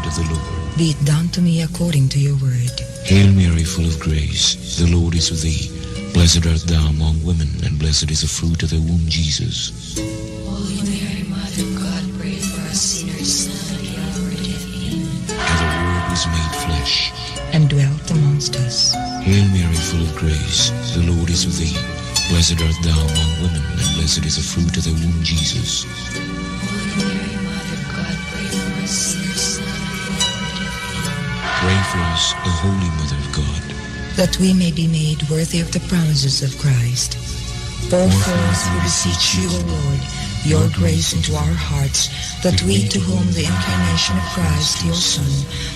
of the Lord. Be it done to me according to your word. Hail Mary, full of grace, the Lord is with thee. Blessed art thou among women, and blessed is the fruit of thy womb, Jesus. Holy Mary, Mother of God, pray for us sinners, now and at the hour of death. Amen. And the Word was made flesh, And dwelt amongst us. Hail Mary, full of grace, the Lord is with thee. Blessed art thou among women, and blessed is the fruit of thy womb, Jesus. Holy Mary, Mother of God, pray for us sinners, now and at the hour of death. Amen. Pray for us, O Holy Mother of God, that we may be made worthy of the promises of Christ. Pour forth, we beseech you, O Lord, your grace into our hearts, that we, to whom the incarnation of Christ, your Son,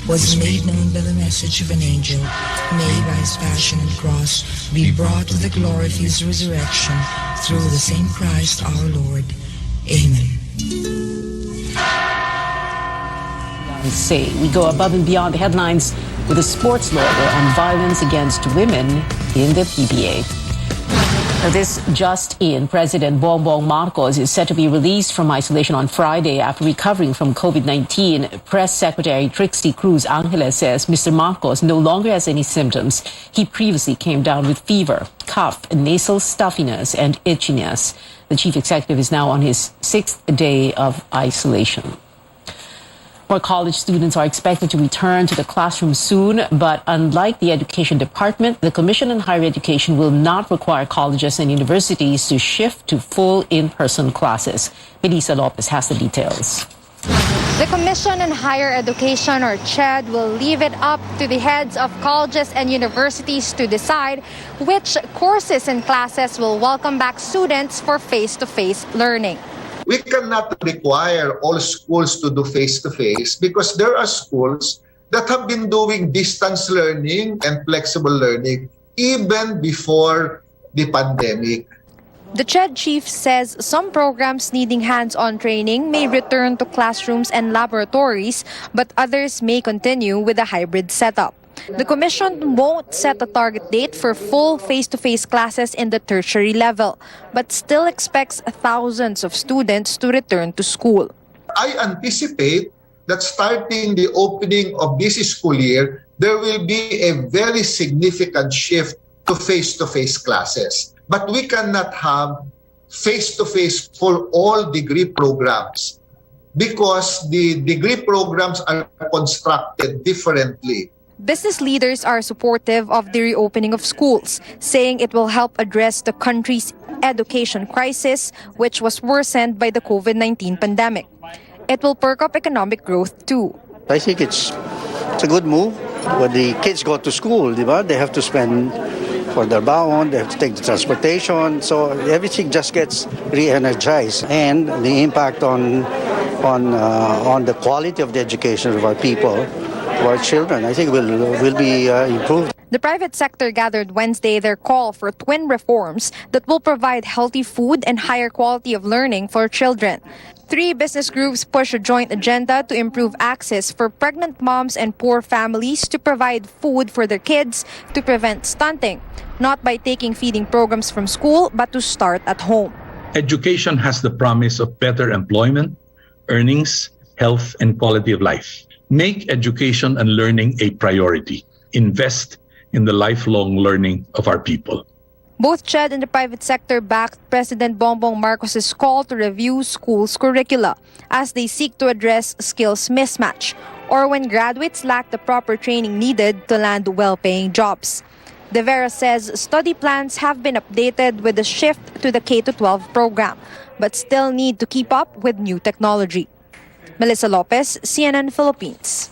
was made known by the message of an angel, may by his passion and cross be brought to the glory of his resurrection, through the same Christ our Lord. Amen. Say we go above and beyond the headlines with a sports lawyer on violence against women in the PBA. This just in, President Bongbong Marcos is set to be released from isolation on Friday after recovering from COVID-19. Press Secretary Trixie Cruz Angeles says Mr. Marcos no longer has any symptoms. He previously came down with fever, cough, nasal stuffiness, and itchiness. The chief executive is now on his 6th day of isolation. More college students are expected to return to the classroom soon, but unlike the Education Department, the Commission on Higher Education will not require colleges and universities to shift to full in-person classes. Melissa Lopez has the details. The Commission on Higher Education, or CHED, will leave it up to the heads of colleges and universities to decide which courses and classes will welcome back students for face-to-face learning. We cannot require all schools to do face-to-face because there are schools that have been doing distance learning and flexible learning even before the pandemic. The CHED chief says some programs needing hands-on training may return to classrooms and laboratories, but others may continue with a hybrid setup. The Commission won't set a target date for full face-to-face classes in the tertiary level, but still expects thousands of students to return to school. I anticipate that starting the opening of this school year, there will be a very significant shift to face-to-face classes. But we cannot have face-to-face for all degree programs because the degree programs are constructed differently. Business leaders are supportive of the reopening of schools, saying it will help address the country's education crisis, which was worsened by the COVID-19 pandemic. It will perk up economic growth too. I think it's a good move. When the kids go to school, they have to spend for their baon, they have to take the transportation, so everything just gets re-energized, and the impact on the quality of the education of our people, our children, I think will be improved. The private sector gathered Wednesday their call for twin reforms that will provide healthy food and higher quality of learning for children. 3 business groups push a joint agenda to improve access for pregnant moms and poor families to provide food for their kids to prevent stunting, not by taking feeding programs from school, but to start at home. Education has the promise of better employment, earnings, health, and quality of life. Make education and learning a priority. Invest in the lifelong learning of our people. Both CHED and the private sector backed President Bongbong Marcos' call to review schools' curricula as they seek to address skills mismatch, or when graduates lack the proper training needed to land well-paying jobs. De Vera says study plans have been updated with a shift to the K-12 program, but still need to keep up with new technology. Melissa Lopez, CNN Philippines.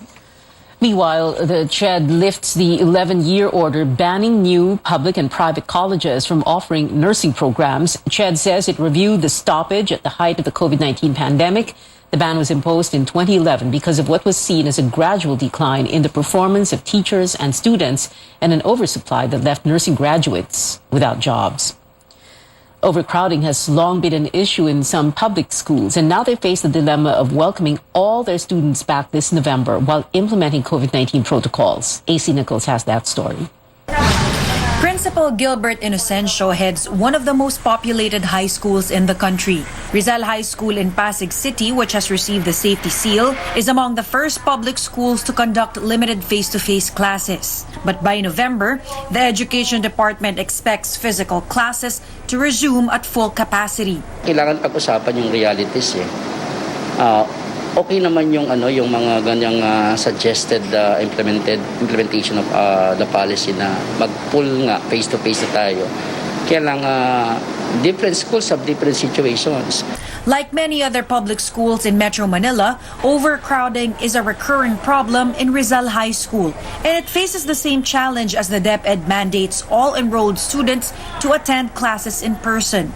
Meanwhile, the CHED lifts the 11-year order banning new public and private colleges from offering nursing programs. CHED says it reviewed the stoppage at the height of the COVID-19 pandemic. The ban was imposed in 2011 because of what was seen as a gradual decline in the performance of teachers and students and an oversupply that left nursing graduates without jobs. Overcrowding has long been an issue in some public schools, and now they face the dilemma of welcoming all their students back this November while implementing COVID-19 protocols. AC Nichols has that story. Principal Gilbert Inocencio heads one of the most populated high schools in the country. Rizal High School in Pasig City, which has received the safety seal, is among the first public schools to conduct limited face-to-face classes. But by November, the Education Department expects physical classes to resume at full capacity. Kailangan pag-usapan yung realities eh. Okay naman yung mga ganyang suggested implementation of the policy na mag-pull nga face-to-face na tayo. Kaya lang different schools have different situations. Like many other public schools in Metro Manila, overcrowding is a recurring problem in Rizal High School, and it faces the same challenge as the DepEd mandates all enrolled students to attend classes in person.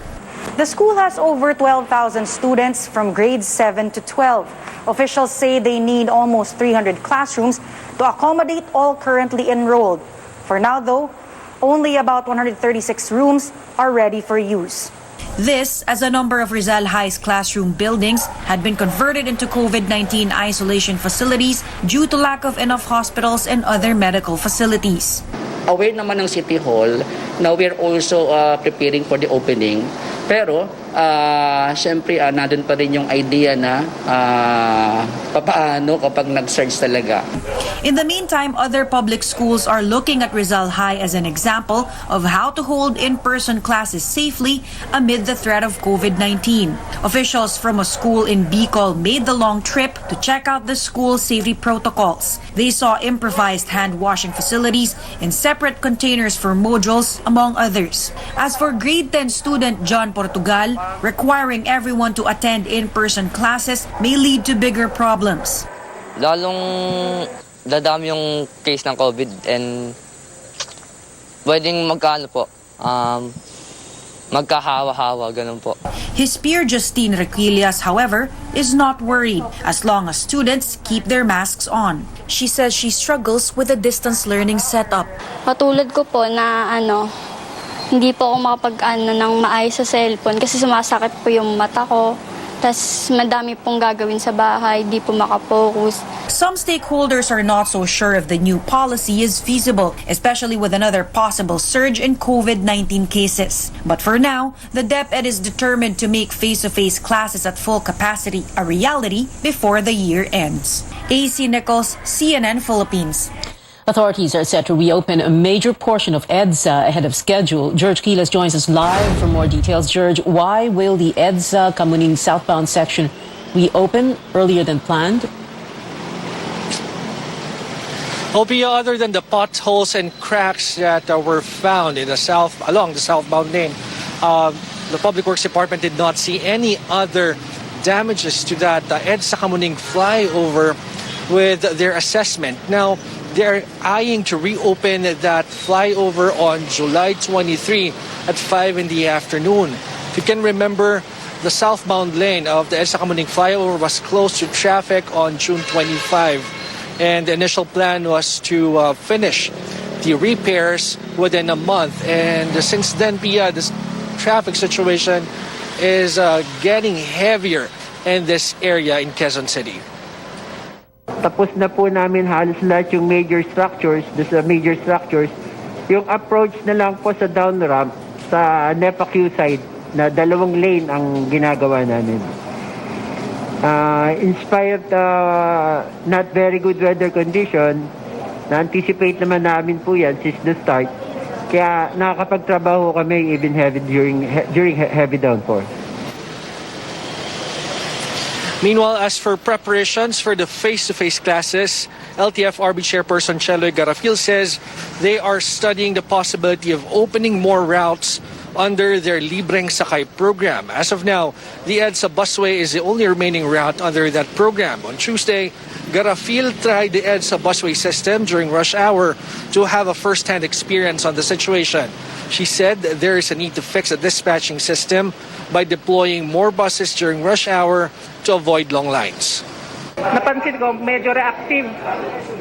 The school has over 12,000 students from grades 7 to 12. Officials say they need almost 300 classrooms to accommodate all currently enrolled. For now, though, only about 136 rooms are ready for use. This, as a number of Rizal High's classroom buildings had been converted into COVID-19 isolation facilities due to lack of enough hospitals and other medical facilities. Aware naman ng City Hall na we're also preparing for the opening. Pero, syempre, nandun pa rin yung idea na papaano kapag nag-surge talaga. In the meantime, other public schools are looking at Rizal High as an example of how to hold in-person classes safely amid the threat of COVID-19. Officials from a school in Bicol made the long trip to check out the school's safety protocols. They saw improvised hand-washing facilities and separate containers for modules, among others. As for grade 10 student John Portugal, requiring everyone to attend in-person classes may lead to bigger problems. Lalong dadami yung case ng COVID and pwedeng magkahawa-hawa, ganun po. His peer Justine Requillas, however, is not worried as long as students keep their masks on. She says she struggles with the distance learning setup. Patulad ko po na hindi po ako makapag-ano ng maayos sa cellphone kasi sumasakit po yung mata ko. Tas madami pong gagawin sa bahay, di po makapokus. Some stakeholders are not so sure if the new policy is feasible, especially with another possible surge in COVID-19 cases. But for now, the DepEd is determined to make face-to-face classes at full capacity a reality before the year ends. AC Nichols, CNN Philippines. Authorities are set to reopen a major portion of EDSA ahead of schedule. George Quiles joins us live for more details. George, why will the EDSA Kamuning southbound section reopen earlier than planned? Other than the potholes and cracks that were found in along the southbound lane, the Public Works Department did not see any other damages to that EDSA Kamuning flyover with their assessment. Now, they're eyeing to reopen that flyover on July 23 at 5 in the afternoon. If you can remember, the southbound lane of the EDSA Kamuning flyover was closed to traffic on June 25. And the initial plan was to finish the repairs within a month. And since then, Pia, this traffic situation is getting heavier in this area in Quezon City. Tapos na po namin halos lahat yung major structures. Yung approach na lang po sa down ramp sa NEPA Q side na 2 lane ang ginagawa namin. In spite of not very good weather condition, na-anticipate naman namin po yan since the start. Kaya nakakapagtrabaho kami even during heavy downpour. Meanwhile, as for preparations for the face-to-face classes, LTFRB Chairperson Cheloy Garafil says they are studying the possibility of opening more routes under their Libreng Sakay program. As of now, the EDSA busway is the only remaining route under that program. On Tuesday, Garafil tried the EDSA busway system during rush hour to have a first-hand experience on the situation. She said there is a need to fix the dispatching system by deploying more buses during rush hour to avoid long lines. Napansin ko, medyo reactive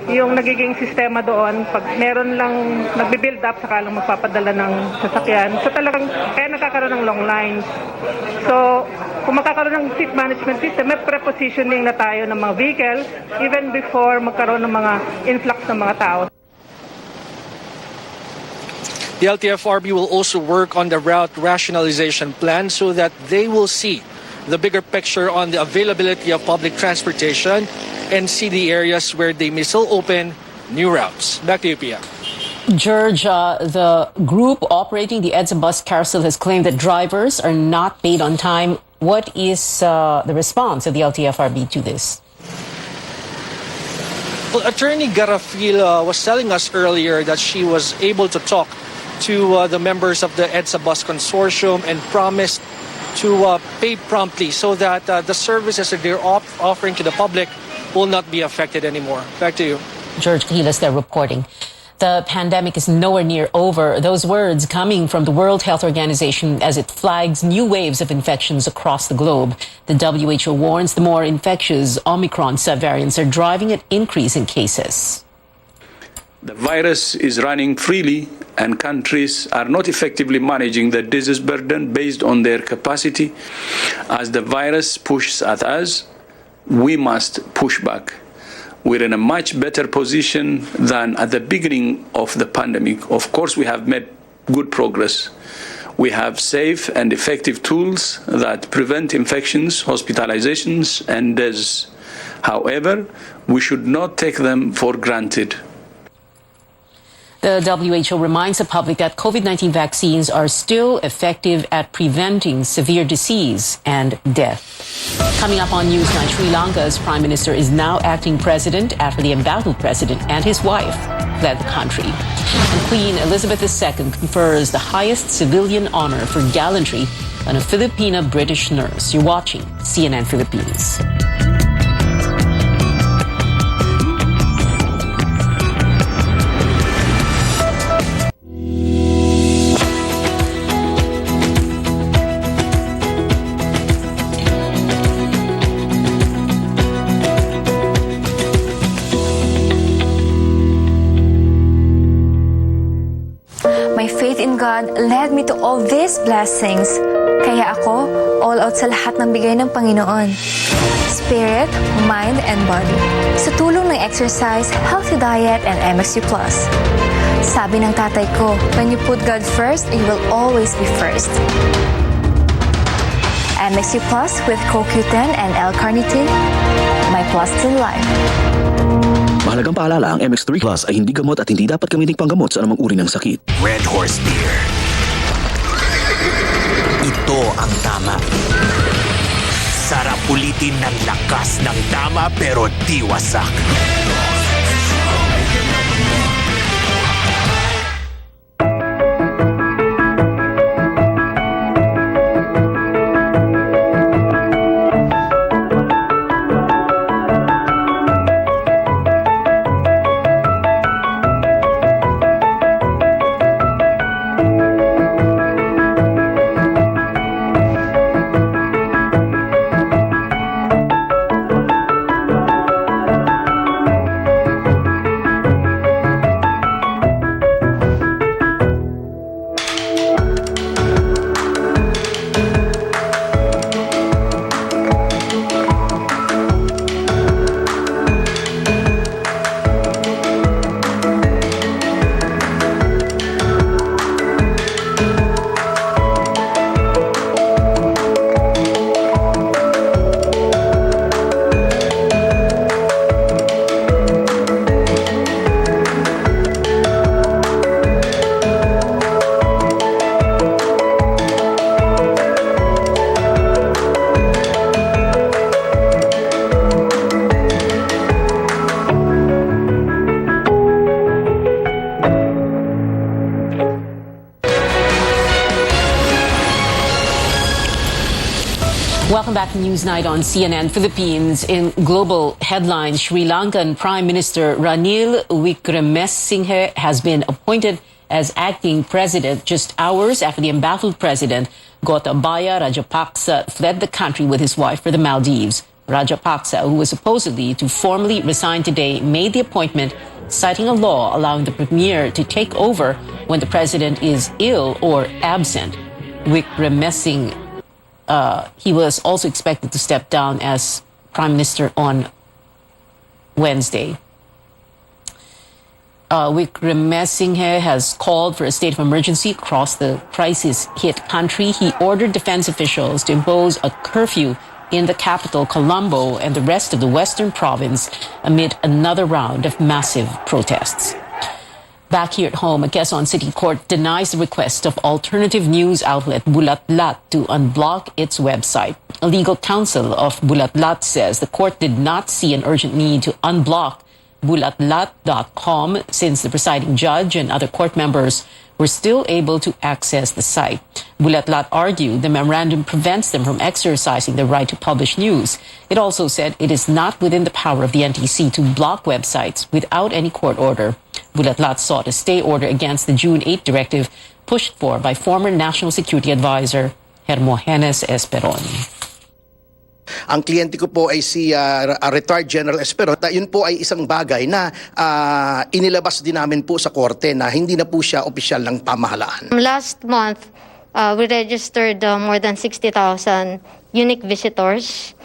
yung nagiging sistema doon. Pag meron lang nagbi-build up, saka lang magpapadala ng sasakyan. So talagang kaya nagkakaroon ng long lines. So kung magkakaroon ng seat management system, may prepositioning na tayo ng mga vehicle even before magkaroon ng mga influx ng mga tao. The LTFRB will also work on the route rationalization plan so that they will see the bigger picture on the availability of public transportation and see the areas where they may still open new routes. Back to you, Pia. George, the group operating the EDSA bus carousel has claimed that drivers are not paid on time. What is the response of the LTFRB to this? Well, Attorney Garafil was telling us earlier that she was able to talk to the members of the EDSA bus consortium and promised to pay promptly so that the services that they're offering to the public will not be affected anymore. Back to you. George Cahilas there reporting. The pandemic is nowhere near over. Those words coming from the World Health Organization as it flags new waves of infections across the globe. The WHO warns the more infectious Omicron subvariants are driving an increase in cases. The virus is running freely and countries are not effectively managing the disease burden based on their capacity. As the virus pushes at us, we must push back. We're in a much better position than at the beginning of the pandemic. Of course, we have made good progress. We have safe and effective tools that prevent infections, hospitalizations, and deaths. However, we should not take them for granted. The WHO reminds the public that COVID-19 vaccines are still effective at preventing severe disease and death. Coming up on Newsnight, Sri Lanka's Prime Minister is now acting president after the embattled president and his wife fled the country. And Queen Elizabeth II confers the highest civilian honor for gallantry on a Filipina-British nurse. You're watching CNN Philippines. My faith in God led me to all these blessings. Kaya ako, all out sa lahat ng bigay ng Panginoon. Spirit, mind, and body. Sa tulong ng exercise, healthy diet, and MXU+. Sabi ng tatay ko, when you put God first, you will always be first. MXU+ with CoQ10 and L-carnitine, my plus to life. Mahalagang paalala, ang MX3 Plus ay hindi gamot at hindi dapat gamitin panggamot sa anumang uri ng sakit. Red Horse Beer. Ito ang tama. Sarap ulitin ng lakas ng tama pero di wasak. Welcome back to Newsnight on CNN Philippines. In global headlines, Sri Lankan Prime Minister Ranil Wickremesinghe has been appointed as acting president just hours after the embattled president Gotabaya Rajapaksa fled the country with his wife for the Maldives. Rajapaksa, who was supposedly to formally resign today, made the appointment, citing a law allowing the premier to take over when the president is ill or absent. Wickremesinghe he was also expected to step down as prime minister on Wednesday. Wickremesinghe has called for a state of emergency across the crisis-hit country. He ordered defense officials to impose a curfew in the capital, Colombo, and the rest of the western province amid another round of massive protests. Back here at home, a Quezon City Court denies the request of alternative news outlet Bulatlat to unblock its website. A legal counsel of Bulatlat says the court did not see an urgent need to unblock bulatlat.com since the presiding judge and other court members were still able to access the site. Bulatlat argued the memorandum prevents them from exercising the right to publish news. It also said it is not within the power of the NTC to block websites without any court order. Bulatlat sought a stay order against the June 8 directive pushed for by former National Security Advisor Hermogenes Esperon. Ang kliyente ko po ay si retired General Esperon. Yun po ay isang bagay na inilabas din namin po sa korte na hindi na po siya opisyal ng pamahalaan. Last month, we registered more than 60,000 unique visitors.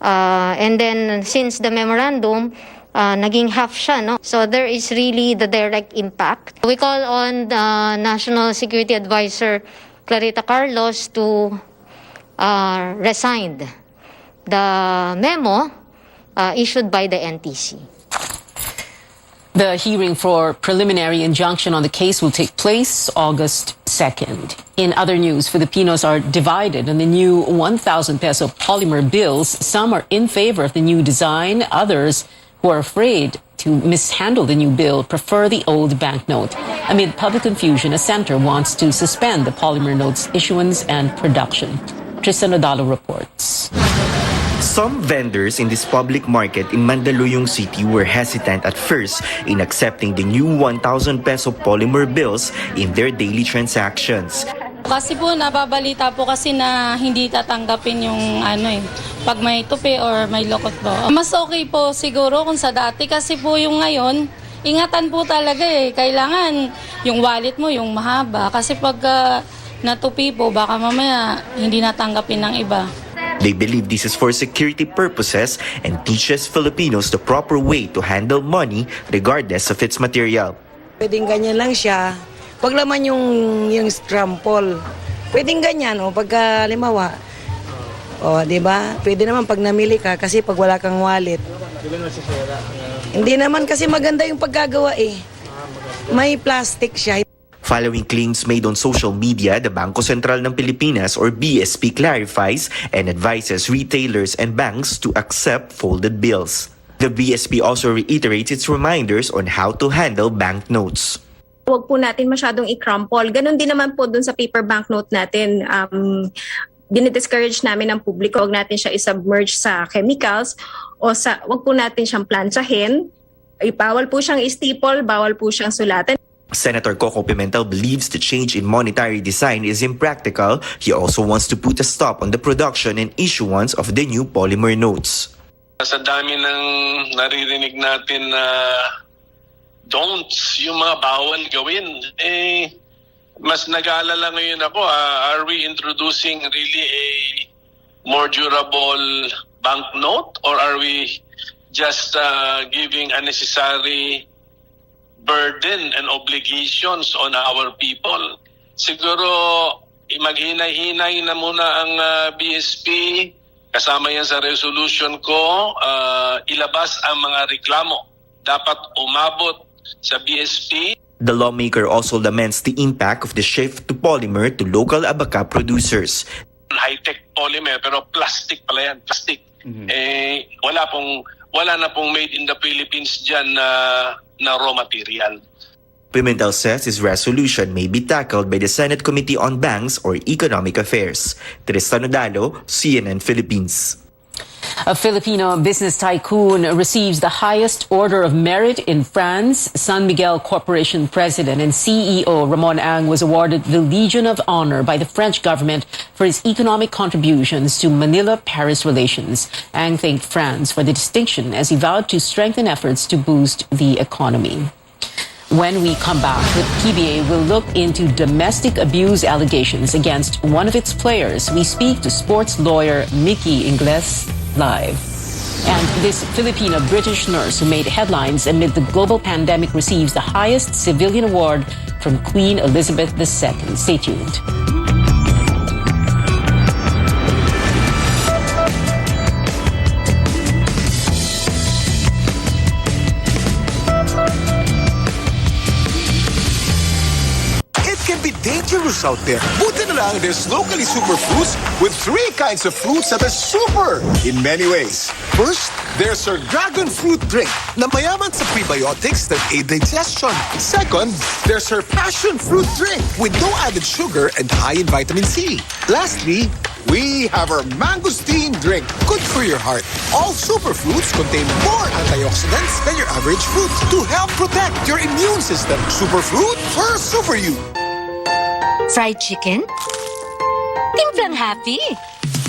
And then since the memorandum, naging half siya, no? So there is really the direct impact. We call on the National Security Advisor Clarita Carlos to resign the memo issued by the NTC. The hearing for preliminary injunction on the case will take place August 2nd. In other news, Filipinos are divided on the new 1,000 peso polymer bills. Some are in favor of the new design. Others, who are afraid to mishandle the new bill, prefer the old banknote. Amid public confusion, a center wants to suspend the polymer note's issuance and production. Tristan Odalo reports. Some vendors in this public market in Mandaluyong City were hesitant at first in accepting the new 1,000 peso polymer bills in their daily transactions. Kasi po nababalita po kasi na hindi tatanggapin yung pag may tupi or may lokot po. Mas okay po siguro kung sa dati kasi po yung ngayon, ingatan po talaga Kailangan yung wallet mo yung mahaba kasi pag natupi po baka mamaya hindi natanggapin ng iba. They believe this is for security purposes and teaches Filipinos the proper way to handle money regardless of its material. Pwedeng ganyan lang siya. Pag laman yung scramble, pwedeng ganyan pagka limawa. Di ba? Pwede naman pag namili ka kasi pag wala kang wallet. Hindi naman kasi maganda yung paggagawa May plastic siya. Following claims made on social media, the Bangko Sentral ng Pilipinas or BSP clarifies and advises retailers and banks to accept folded bills. The BSP also reiterates its reminders on how to handle banknotes. Huwag po natin masyadong i-crumple. Ganon din naman po dun sa paper banknote natin. Dinidiscourage namin ang publiko. Huwag natin siya isubmerge sa chemicals o huwag po natin siyang planchahin. Bawal po siyang staple, bawal po siyang sulatan. Senator Coco Pimentel believes the change in monetary design is impractical. He also wants to put a stop on the production and issuance of the new polymer notes. Sa dami ng naririnig natin na don'ts, yung mga bawal gawin, mas nag-aalala ngayon ako, are we introducing really a more durable banknote or are we just giving unnecessary burden and obligations on our people? Siguro maghinay-hinay na muna ang BSP, kasama yan sa resolution ko, ilabas ang mga reklamo. Dapat umabot sa BSP. The lawmaker also laments the impact of the shift to polymer to local abaca producers. High-tech polymer pero plastic pala yan, plastic. Wala na pong made in the Philippines dyan na raw material. Pimentel says his resolution may be tackled by the Senate Committee on Banks or Economic Affairs. Tristan Odalo, CNN Philippines. A Filipino business tycoon receives the highest order of merit in France. San Miguel Corporation President and CEO Ramon Ang was awarded the Legion of Honor by the French government for his economic contributions to Manila-Paris relations. Ang thanked France for the distinction as he vowed to strengthen efforts to boost the economy. When we come back, the PBA will look into domestic abuse allegations against one of its players. We speak to sports lawyer Mickey Ingles live. And this Filipino-British nurse who made headlines amid the global pandemic receives the highest civilian award from Queen Elizabeth II. Stay tuned. Dangerous out there. Buti na lang there's locally super fruits with 3 kinds of fruits that are super in many ways. First, there's our dragon fruit drink na mayaman sa prebiotics that aid digestion. Second, there's our passion fruit drink with no added sugar and high in vitamin C. Lastly, we have our mangosteen drink, good for your heart. All superfruits contain more antioxidants than your average fruit to help protect your immune system. Superfruit for super you. Fried chicken? Timplang happy!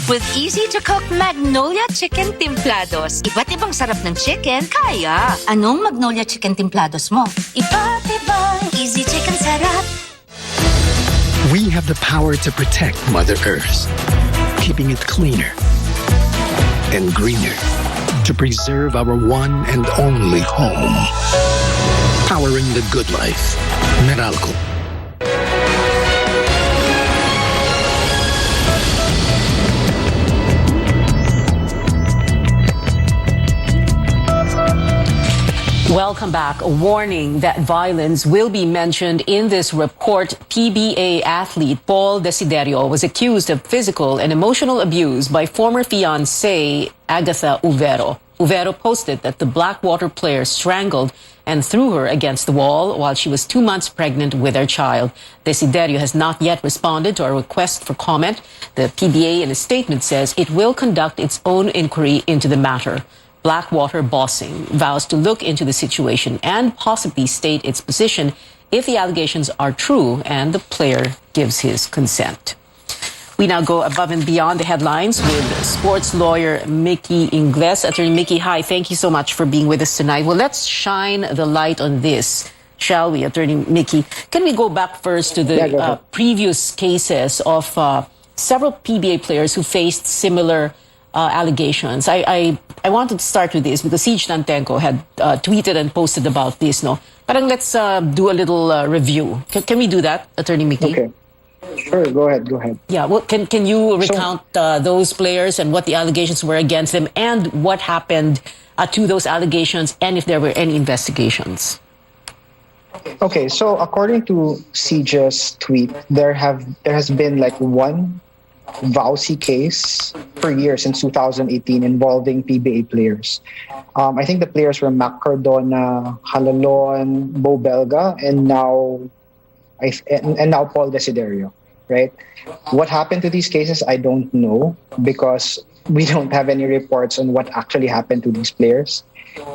With easy-to-cook Magnolia Chicken Timplados. Iba't ibang sarap ng chicken, kaya. Anong Magnolia Chicken Timplados mo? Iba't ibang easy chicken sarap. We have the power to protect Mother Earth, keeping it cleaner and greener, to preserve our one and only home. Powering the good life. Meralco. Welcome back. A warning that violence will be mentioned in this report. PBA athlete Paul Desiderio was accused of physical and emotional abuse by former fiancée Agatha Uvero. Uvero posted that the Blackwater player strangled and threw her against the wall while she was 2 months pregnant with her child. Desiderio has not yet responded to our request for comment. The PBA in a statement says it will conduct its own inquiry into the matter. Blackwater Bossing vows to look into the situation and possibly state its position if the allegations are true and the player gives his consent. We now go above and beyond the headlines with sports lawyer Mickey Ingles. Attorney Mickey, hi. Thank you so much for being with us tonight. Well, let's shine the light on this, shall we, Attorney Mickey? Can we go back first to the previous cases of several PBA players who faced similar allegations? I wanted to start with this because Siege Nantenko had tweeted and posted about this. No, parang let's do a little review. Can we do that, Attorney Mickey? Okay, sure. Go ahead. Yeah. Well, can you recount those players and what the allegations were against them and what happened to those allegations and if there were any investigations? Okay. So according to Siege's tweet, there has been like one Vowsy case per year since 2018 involving PBA players. I think the players were Mac Cardona, Halalon, Bo Belga, and now Paul Desiderio, right? What happened to these cases, I don't know because we don't have any reports on what actually happened to these players.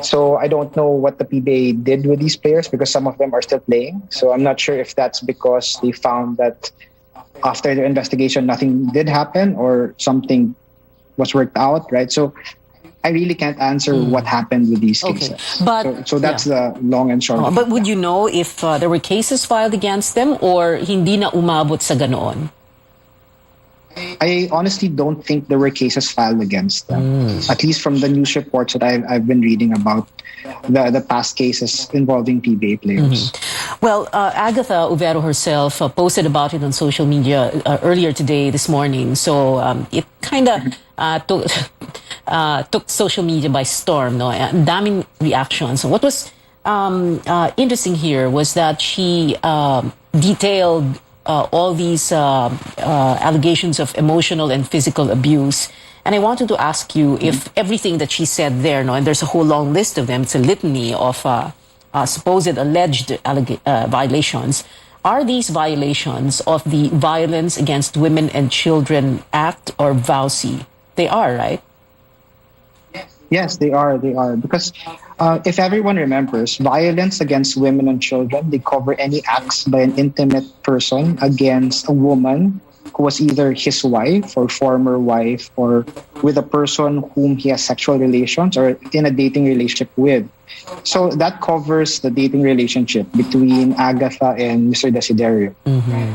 So I don't know what the PBA did with these players because some of them are still playing. So I'm not sure if that's because they found that after their investigation, nothing did happen or something was worked out, right? So I really can't answer what happened with these cases. But so that's the long and short. But would you know if there were cases filed against them or hindi na umabot sa ganoon? I honestly don't think there were cases filed against them. At least from the news reports that I've been reading about the past cases involving PBA players. Well, Agatha Uvero herself posted about it on social media earlier this morning. So it kind of took social media by storm. No, and daming reactions. What was interesting here was that she detailed all these allegations of emotional and physical abuse. And I wanted to ask you if everything that she said there, no, and there's a whole long list of them, it's a litany of supposed alleged violations. Are these violations of the Violence Against Women and Children Act or VAUSI? They are, right? Yes, they are. Because if everyone remembers, violence against women and children, they cover any acts by an intimate person against a woman who was either his wife or former wife or with a person whom he has sexual relations or in a dating relationship with. So that covers the dating relationship between Agatha and Mr. Desiderio,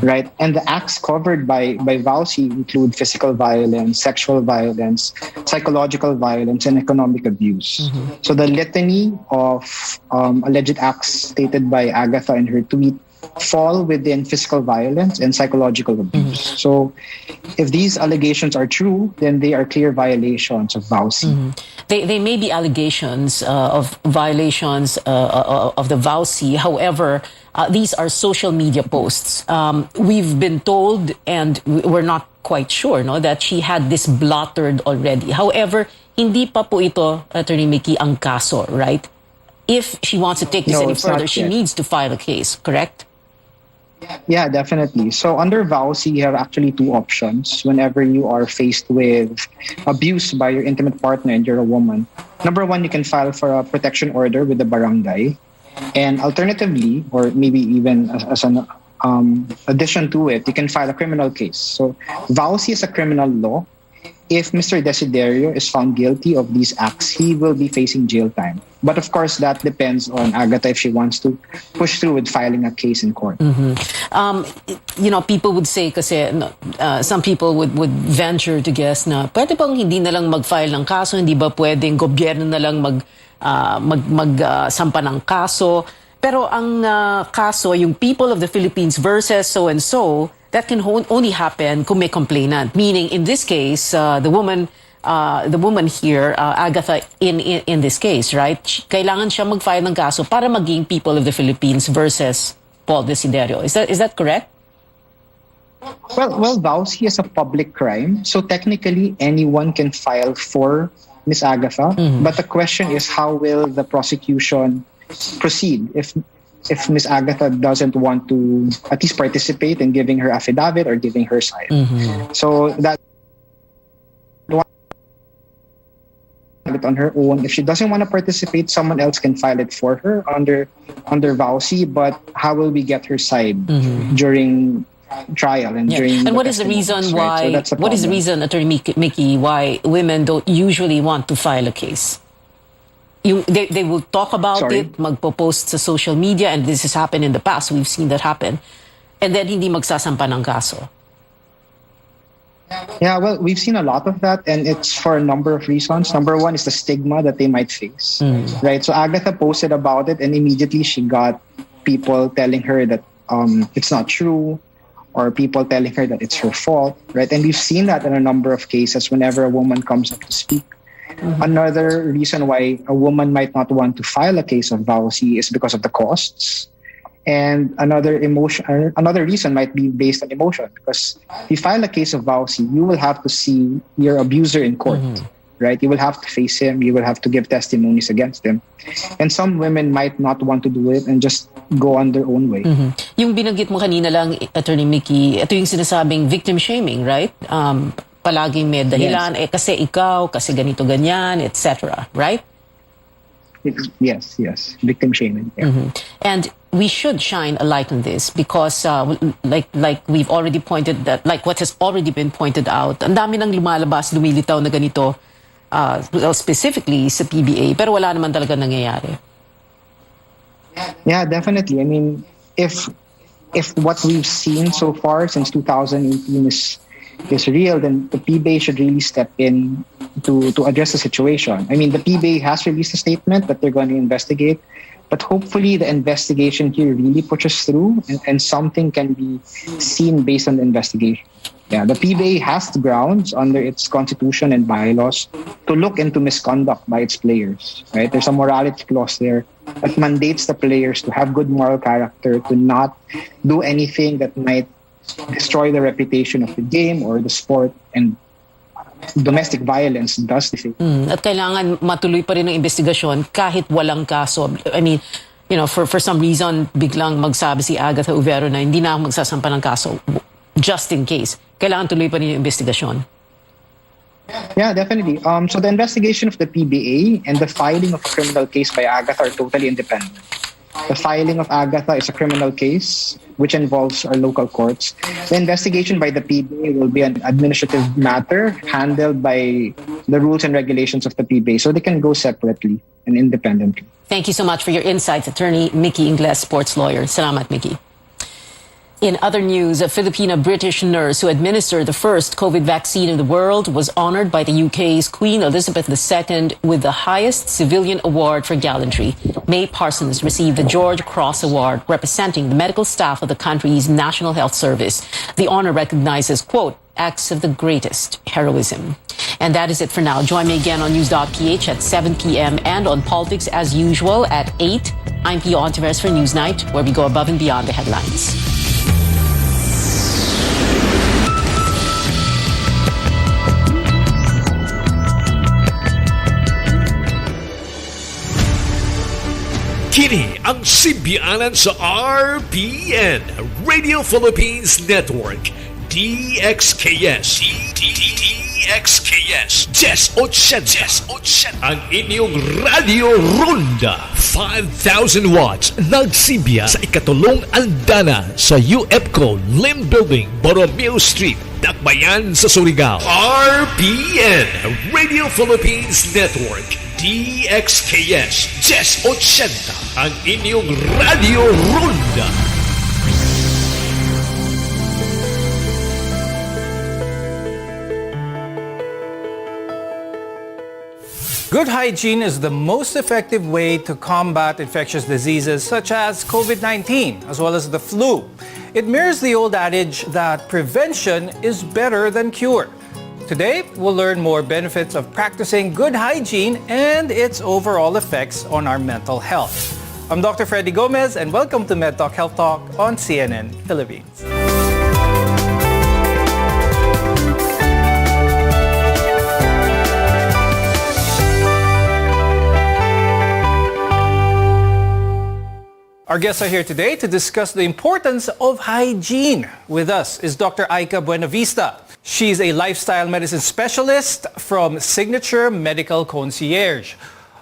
right? And the acts covered by VAUSI include physical violence, sexual violence, psychological violence, and economic abuse. So the litany of alleged acts stated by Agatha in her tweet fall within physical violence and psychological abuse. So if these allegations are true, then they are clear violations of VAUSI. They may be allegations of violations of the VAUSI. However, these are social media posts. We've been told, and we're not quite sure, no, that she had this blottered already. However, hindi pa po ito, Attorney Mickey, ang kaso, right? If she wants to take this any further, she needs to file a case, correct? Yeah, definitely. So under VAUSI, you have actually two options whenever you are faced with abuse by your intimate partner and you're a woman. Number one, you can file for a protection order with the barangay. And alternatively, or maybe even as an addition to it, you can file a criminal case. So VAUSI is a criminal law. If Mr. Desiderio is found guilty of these acts, he will be facing jail time. But of course, that depends on Agatha if she wants to push through with filing a case in court. People would say kasi some people would venture to guess na pwede bang hindi na lang mag-file ng kaso, hindi ba pwedeng gobyerno na lang sampa ng kaso. Pero ang kaso, yung people of the Philippines versus so-and-so, that can only happen kung may complainant. Meaning, in this case, the woman here, Agatha, in this case, right? Kailangan siya mag-file ng kaso para maging people of the Philippines versus Paul Desiderio. Is that correct? Well, VAUSI is a public crime, so technically anyone can file for Miss Agatha. But the question is, how will the prosecution proceed if Miss Agatha doesn't want to at least participate in giving her affidavit or giving her side? So that it on her own. If she doesn't want to participate, someone else can file it for her under VAUSI. But how will we get her side during trial and during? And what is the reason why? Right? So what is the reason, Attorney Mickey, why women don't usually want to file a case? They will talk about it, magpo-post sa social media, and this has happened in the past. We've seen that happen. And then hindi magsasampa ng kaso. Yeah, well, we've seen a lot of that, and it's for a number of reasons. Number one is the stigma that they might face, right? So Agatha posted about it, and immediately she got people telling her that it's not true, or people telling her that it's her fault, right? And we've seen that in a number of cases whenever a woman comes up to speak. Another reason why a woman might not want to file a case of VAUSI is because of the costs. And another reason might be based on emotion, because if you file a case of VAUSI, you will have to see your abuser in court, right? You will have to face him, you will have to give testimonies against him. And some women might not want to do it and just go on their own way. Yung binanggit mo kanina lang, Attorney Mickey, ito yung sinasabing victim shaming, right? Palaging may dahilan, kasi ikaw, kasi ganito ganyan, etc., right? Yes, victim shaming. Yeah. And we should shine a light on this because like we've already pointed that, like what has already been pointed out, ang dami nang lumalabas, lumilitaw na ganito, specifically sa PBA, pero wala naman talaga nangyayari. Yeah, definitely. I mean, if what we've seen so far since 2018 is real, then the PBA should really step in to address the situation. I mean, the PBA has released a statement that they're going to investigate, but hopefully the investigation here really pushes through and something can be seen based on the investigation. Yeah, the PBA has the grounds under its constitution and bylaws to look into misconduct by its players, right? There's a morality clause there that mandates the players to have good moral character, to not do anything that might destroy the reputation of the game or the sport, and domestic violence does this. At kailangan matuloy pa rin ang investigasyon kahit walang kaso. I mean, for some reason, biglang magsabi si Agatha Uvero na hindi na ako magsasampa ng kaso. Just in case. Kailangan tuloy pa rin yung investigasyon. Yeah, definitely. So the investigation of the PBA and the filing of a criminal case by Agatha are totally independent. The filing of Agatha is a criminal case which involves our local courts. The investigation by the PBA will be an administrative matter handled by the rules and regulations of the PBA, so they can go separately and independently. Thank you so much for your insights, Attorney Mickey Ingles, sports lawyer. Salamat, Mickey. In other news, a Filipino-British nurse who administered the first COVID vaccine in the world was honored by the UK's Queen Elizabeth II with the highest civilian award for gallantry. May Parsons received the George Cross Award representing the medical staff of the country's National Health Service. The honor recognizes, quote, acts of the greatest heroism. And that is it for now. Join me again on News.ph at 7 p.m. and on Politics as usual at 8. I'm Pio Ontiveros for Newsnight, where we go above and beyond the headlines. Kini ang simbianan sa RPN, Radio Philippines Network, DXKS. DXKS. 1080. Ang inyong Radio Ronda. 5,000 watts. Nagsimbiya sa ikatulong andana sa UFCO Lim Building, Borromeo Street, Dakbayan sa Surigao. RPN, Radio Philippines Network. DXKS 1080, ang inyong Radio Ronda. Good hygiene is the most effective way to combat infectious diseases such as COVID-19, as well as the flu. It mirrors the old adage that prevention is better than cure. Today, we'll learn more benefits of practicing good hygiene and its overall effects on our mental health. I'm Dr. Freddy Gomez, and welcome to MedTalk Health Talk on CNN Philippines. Our guests are here today to discuss the importance of hygiene. With us is Dr. Aika Buenavista. She's a lifestyle medicine specialist from Signature Medical Concierge.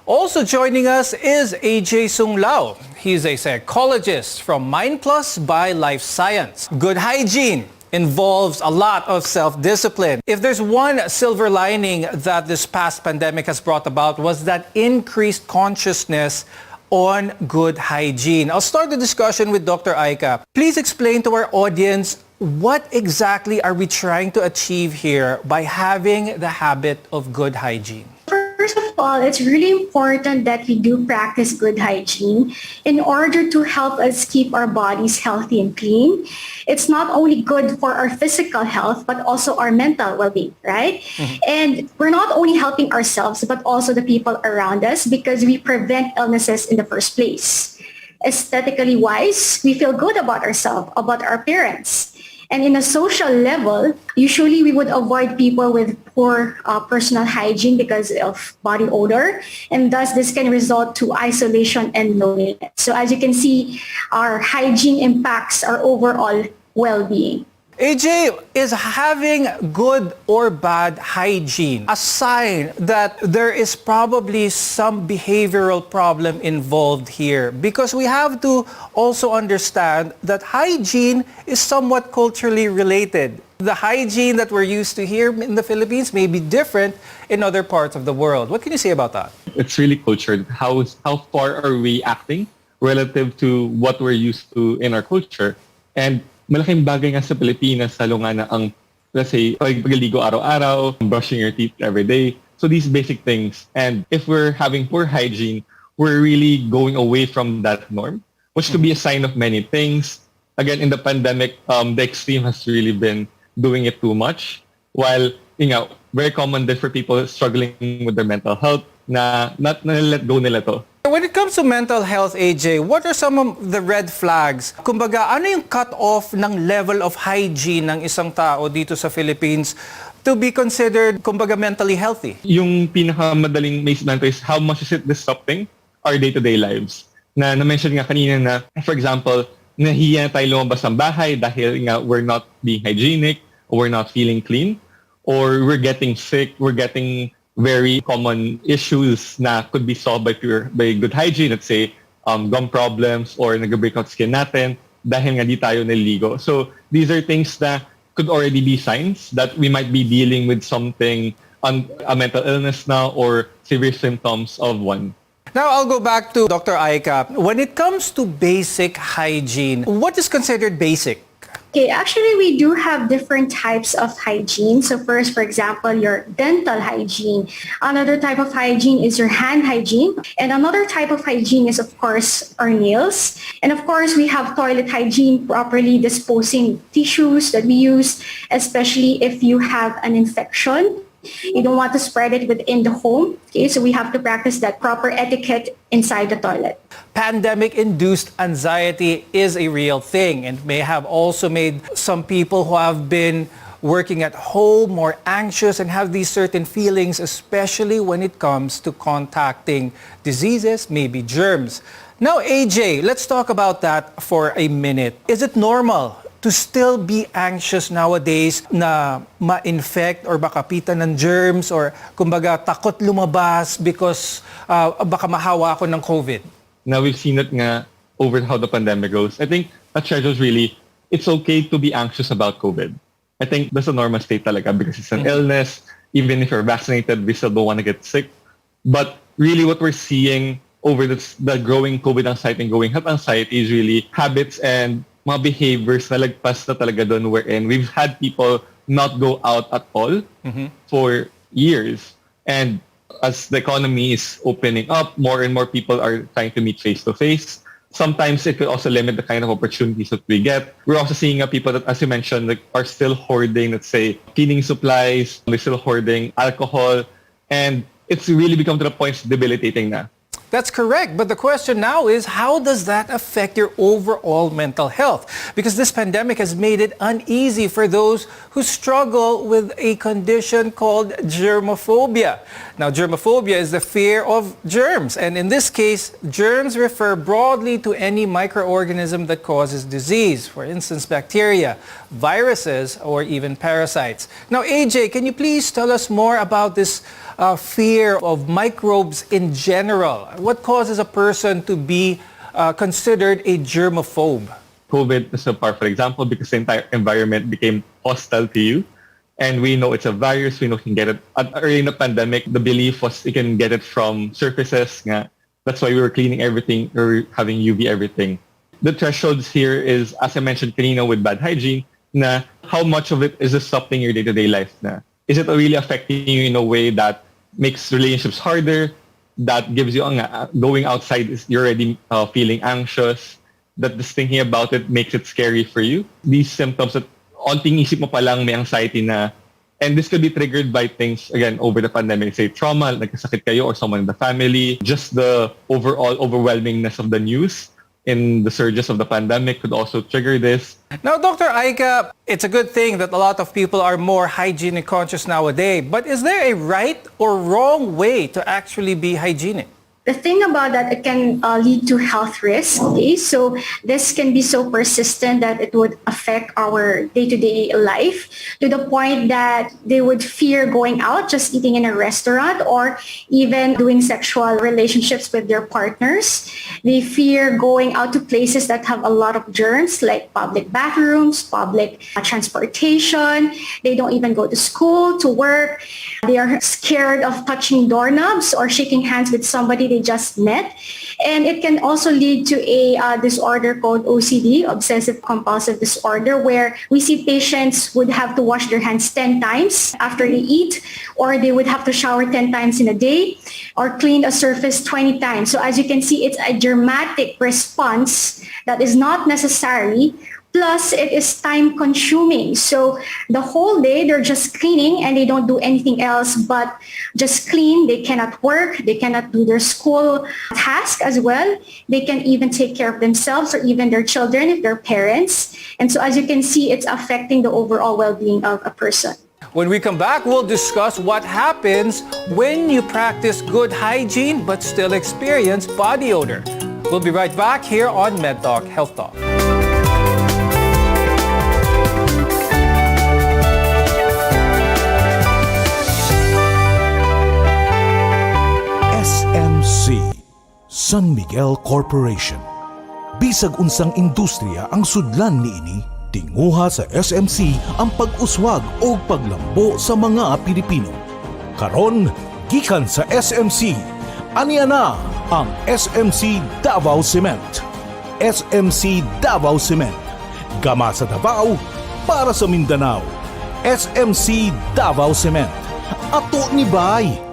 Also joining us is AJ Sunglao. He's a psychologist from Mind Plus by Life Science. Good hygiene involves a lot of self-discipline. If there's one silver lining that this past pandemic has brought about, was that increased consciousness on good hygiene. I'll start the discussion with Dr. Aika. Please explain to our audience, what exactly are we trying to achieve here by having the habit of good hygiene? First of all, it's really important that we do practice good hygiene in order to help us keep our bodies healthy and clean. It's not only good for our physical health, but also our mental well-being, right? Mm-hmm. And we're not only helping ourselves, but also the people around us because we prevent illnesses in the first place. Aesthetically wise, we feel good about ourselves, about our appearance. And in a social level, usually we would avoid people with poor personal hygiene because of body odor. And thus, this can result to isolation and loneliness. So as you can see, our hygiene impacts our overall well-being. AJ, is having good or bad hygiene a sign that there is probably some behavioral problem involved here? Because we have to also understand that hygiene is somewhat culturally related. The hygiene that we're used to here in the Philippines may be different in other parts of the world. What can you say about that? It's really cultured. How far are we acting relative to what we're used to in our culture? And malaking bagay nga sa Pilipinas, lalo nga na ang, let's say, pagligo araw-araw, brushing your teeth every day. So these basic things. And if we're having poor hygiene, we're really going away from that norm, which could be a sign of many things. Again, in the pandemic, the extreme has really been doing it too much. While, very common din for people struggling with their mental health na not na-let go nila to. When it comes to mental health, AJ, what are some of the red flags? Kumbaga, ano yung cut-off ng level of hygiene ng isang tao dito sa Philippines to be considered, kumbaga, mentally healthy? Yung pinakamadaling measurement is how much is it disrupting our day-to-day lives. Na-mention nga kanina na, for example, nahiya na tayo lumabas ng bahay dahil nga we're not being hygienic, or we're not feeling clean, or we're getting sick, we're getting very common issues na could be solved by good hygiene. Let's say gum problems or nag-breakout skin natin dahil nga di tayo naliligo. So these are things that could already be signs that we might be dealing with something, a mental illness now or severe symptoms of one. Now, I'll go back to Dr. Aika. When it comes to basic hygiene, what is considered basic? Okay, actually, we do have different types of hygiene. So first, for example, your dental hygiene. Another type of hygiene is your hand hygiene. And another type of hygiene is, of course, our nails. And of course, we have toilet hygiene, properly disposing tissues that we use, especially if you have an infection. You don't want to spread it within the home. Okay, so we have to practice that proper etiquette inside the toilet. Pandemic-induced anxiety is a real thing and may have also made some people who have been working at home more anxious and have these certain feelings, especially when it comes to contacting diseases, maybe germs. Now, AJ, let's talk about that for a minute. Is it normal to still be anxious nowadays na ma-infect or makapitan ng germs or kumbaga takot lumabas because baka mahawa ako ng COVID? Now we've seen it nga over how the pandemic goes. I think that shows really it's okay to be anxious about COVID. I think that's a normal state talaga because it's an illness. Even if you're vaccinated, we still don't want to get sick. But really what we're seeing over the growing COVID anxiety and growing health anxiety is really habits and mga behaviors na lagpas na talaga doon we're in. We've had people not go out at all for years. And as the economy is opening up, more and more people are trying to meet face-to-face. Sometimes it could also limit the kind of opportunities that we get. We're also seeing people that, as you mentioned, like, are still hoarding, let's say, cleaning supplies. They're still hoarding alcohol. And it's really become to the point it's debilitating na. That's correct. But the question now is, how does that affect your overall mental health? Because this pandemic has made it uneasy for those who struggle with a condition called germophobia. Now, germophobia is the fear of germs. And in this case, germs refer broadly to any microorganism that causes disease. For instance, bacteria, viruses, or even parasites. Now, AJ, can you please tell us more about this fear of microbes in general? What causes a person to be considered a germaphobe? COVID is a perfect example because the entire environment became hostile to you. And we know it's a virus. We know you can get it. Early in the pandemic, the belief was you can get it from surfaces. That's why we were cleaning everything or having UV everything. The thresholds here is, as I mentioned kanina with bad hygiene, na how much of it is disrupting your day-to-day life na? Is it really affecting you in a way that makes relationships harder, that gives you, going outside, you're already feeling anxious, that just thinking about it makes it scary for you? These symptoms that onting isip mo pa lang may anxiety na, and this could be triggered by things, again, over the pandemic, say trauma, nagkasakit kayo or someone in the family, just the overall overwhelmingness of the news in the surges of the pandemic could also trigger this. Now, Dr. Aika, it's a good thing that a lot of people are more hygienic conscious nowadays, but is there a right or wrong way to actually be hygienic? The thing about that, it can lead to health risks. Okay? So this can be so persistent that it would affect our day-to-day life to the point that they would fear going out, just eating in a restaurant, or even doing sexual relationships with their partners. They fear going out to places that have a lot of germs, like public bathrooms, public transportation. They don't even go to school, to work. They are scared of touching doorknobs or shaking hands with somebody they just met. And it can also lead to a disorder called OCD, obsessive compulsive disorder, where we see patients would have to wash their hands 10 times after they eat, or they would have to shower 10 times in a day, or clean a surface 20 times. So as you can see, it's a dramatic response that is not necessary. Plus, it is time consuming. So the whole day, they're just cleaning and they don't do anything else but just clean. They cannot work. They cannot do their school task as well. They can even take care of themselves or even their children if they're parents. And so as you can see, it's affecting the overall well-being of a person. When we come back, we'll discuss what happens when you practice good hygiene but still experience body odor. We'll be right back here on MedTalk Health Talk. SMC, San Miguel Corporation. Bisag unsang industriya ang sudlan niini, tinguha sa SMC ang pag-uswag o paglambo sa mga Pilipino. Karon, gikan sa SMC, aniya na ang SMC Davao Cement. SMC Davao Cement. Gama sa Davao, para sa Mindanao. SMC Davao Cement. Ato ni Bay.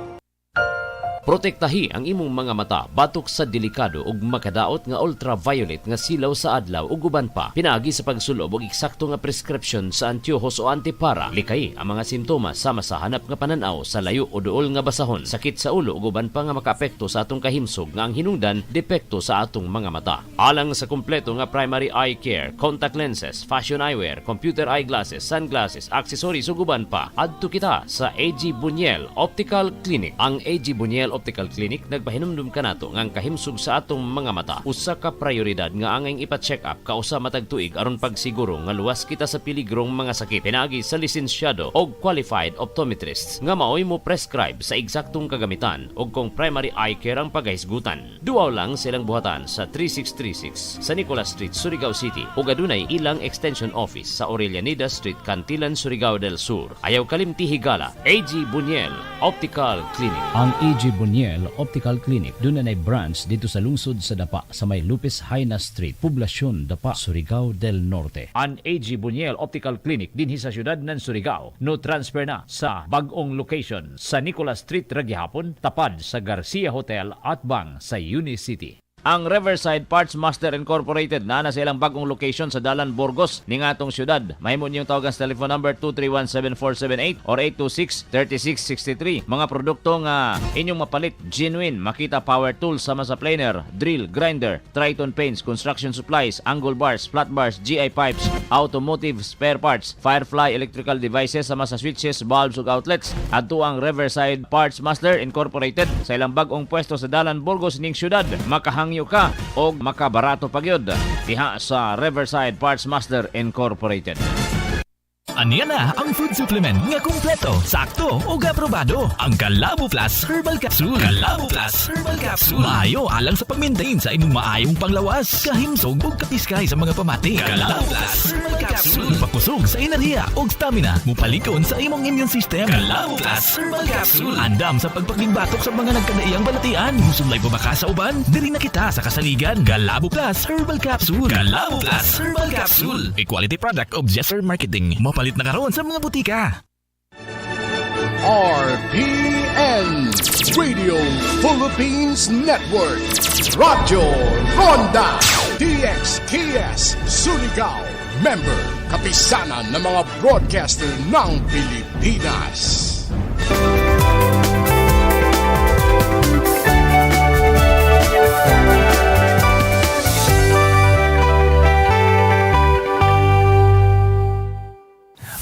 Protektahi ang imong mga mata batok sa delikado ug makadaot nga ultraviolet nga silaw sa adlaw ug uban pa. Pinaagi sa pagsulob og eksakto nga prescription sa antiyohos o antipara. Likay ang mga simptomas sama sa hanap nga pananaw sa layo o duol nga basahon, sakit sa ulo ug uban pa nga makaapekto sa atong kahimsog nga ang hinungdan depekto sa atong mga mata. Alang sa kumpleto nga primary eye care, contact lenses, fashion eyewear, computer eyeglasses, sunglasses, accessories ug uban pa, adto kita sa AG Buñuel Optical Clinic. Ang AG Buñuel Optical Clinic nagpahinumdum kanato nga ang kahimsog sa atong mga mata usa ka prioridad nga angay ipa-check up kausa matag tuig aron pagsiguro nga luwas kita sa piligrong mga sakit. Pinagi sa lisensyado og qualified optometrists nga maoy mo prescribe sa eksaktong kagamitan ug kung primary eye care ang pagahisgutan. Duaw lang silang buhatan sa 3636 sa Nicolas Street, Surigao City ug adunay ilang extension office sa Aurelianida Street, Cantilan, Surigao del Sur. Ayaw kalimti higala, AG Buñuel Optical Clinic. Ang AG Buñuel Optical Clinic doon na branch dito sa lungsod sa Dapa sa may Lupis Haina Street, Poblasyon Dapa, Surigao del Norte. Ang AG Buñuel Optical Clinic dinhi sa syudad ng Surigao no transfer na sa bag-ong location sa Nicolas Street Ragyahapon, tapad sa Garcia Hotel at bang sa Unicity. Ang Riverside Parts Master Incorporated na silang bagong location sa Dalan, Burgos ning atong syudad. Mahimo niyong tawagan sa telephone number 231-7478 or 826-3663. Mga produkto nga inyong mapalit, genuine, Makita Power Tools sama sa planer, drill, grinder, Triton paints, construction supplies, angle bars, flat bars, GI pipes, automotive spare parts, Firefly electrical devices sama sa switches, bulbs ug outlets. Adto ang Riverside Parts Master Incorporated sa ilang bagong pwesto sa Dalan, Burgos ning syudad. Makahangyo ka o makabarato pagyod diha sa Riverside Parts Master Incorporated. Aniya na ang food supplement nga kumpleto, sakto ug aprobado. Ang Calabo Plus Herbal Capsule. Calabo Plus Herbal Capsule. Maayo alang sa pag-maintain sa imong maayong panglawas, kahimsog ug kapiskay sa mga pamati. Calabo Plus Herbal Capsule. Pakusog sa enerhiya ug stamina, mupalikon sa imong immune system. Calabo Plus Herbal Capsule. Andam sa pagpakigbatok sa mga nagkadaiyang balatian. Musulay pa baka sa uban, diri na kita sa kasaligan. Calabo Plus Herbal Capsule. Calabo Plus Herbal Capsule. A quality product of Jesser Marketing. Mapalit na karon sa mga butika. RPN Radio Philippines Network. Radyo Ronda DXKS Surigao. Member, kapisanan ng mga broadcaster ng Pilipinas.